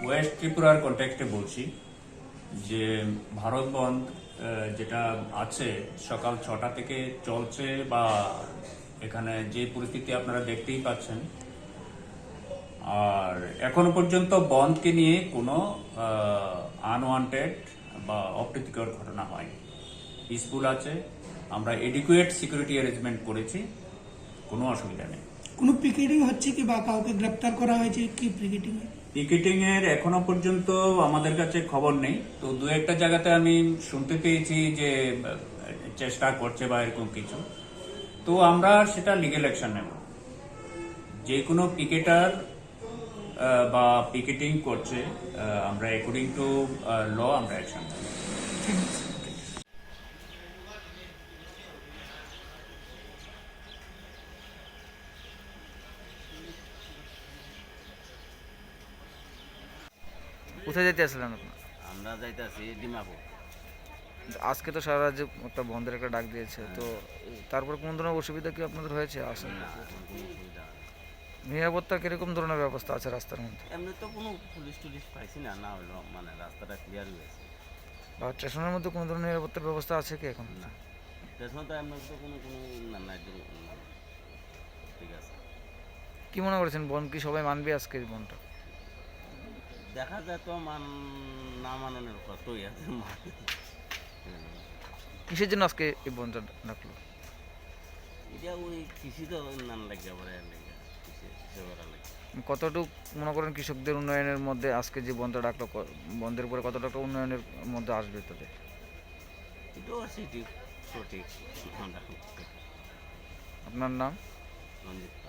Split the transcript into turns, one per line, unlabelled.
West ত্রিপুরার কন্টেক্সটে বলছি যে ভারত বন্ধ যেটা আছে সকাল 6টা থেকে চলছে, বা এখানে যে পরিস্থিতি আপনারা দেখতেই পাচ্ছেন। আর এখনো পর্যন্ত বন্ধকে নিয়ে কোনো আনওয়ান্টেড বা অপ্রীতিকর ঘটনা হয়নি। পিসফুল আছে, আমরা এডিকুয়েট সিকিউরিটি অ্যারেঞ্জমেন্ট করেছি, কোনো অসুবিধা নেই।
কোনো পিকেটিং হচ্ছে কি বা কাউকে গ্রেপ্তার করা হয়েছে কি পিকেটিং?
পিকেটিং এর এখনো পর্যন্ত আমাদের কাছে খবর নেই, তো দু একটা জায়গাতে আমি শুনতে পেয়েছি যে চেষ্টা করছে বা এরকম কিছু, তো আমরা সেটা লিগ্যাল অ্যাকশন নেব। যে কোনো পিকেটার বা পিকেটিং করছে, আমরা অ্যাকর্ডিং টু ল আমরা অ্যাকশন নেব।
কোথায় যেতে আসলেন আপনার?
আমরা যাইতেছি ডিমাপুর।
আজকে তো সারা রাজ্যে একটা বন্ধের একটা ডাক দিয়েছে, তো তারপরে কোন ধরনের অসুবিধা কি আপনাদের হয়েছে আসেন?
না, এখন কোনো অসুবিধা হয় না।
নিরাপত্তা কিরকম ধরনের ব্যবস্থা আছে রাস্তার মধ্যে?
এমনি তো কোনো পুলিশ টুলিশ পাইছি না, না হলো মানে রাস্তাটা ক্লিয়ার হয়েছে।
বা স্টেশনের মধ্যে কোনো ধরনের নিরাপত্তার ব্যবস্থা আছে কি এখন?
না, স্টেশন তো এমনি তো কোনো না নাই না। ঠিক আছে,
কি মনে করছেন, বন্ধ কি সবাই মানবে আজকে এই বন্ধটা?
দেখা যায় তো না মানানোর কতই আছে।
কিসের জন্য আজকে এই বন্ধটা ডাকলো?
এটা ওই কৃষি তো নান লাগে আবার লাগে, কৃষি করা লাগে।
কতটুকু মনে করেন কৃষকদের উন্নয়নের মধ্যে আজকে যে বন্ধটা ডাকলো, বন্ধের পরে কতটা উন্নয়নের মধ্যে আসবে তাদের?
এটাও সঠিক সঠিক।
আপনার নাম?
রঞ্জিত।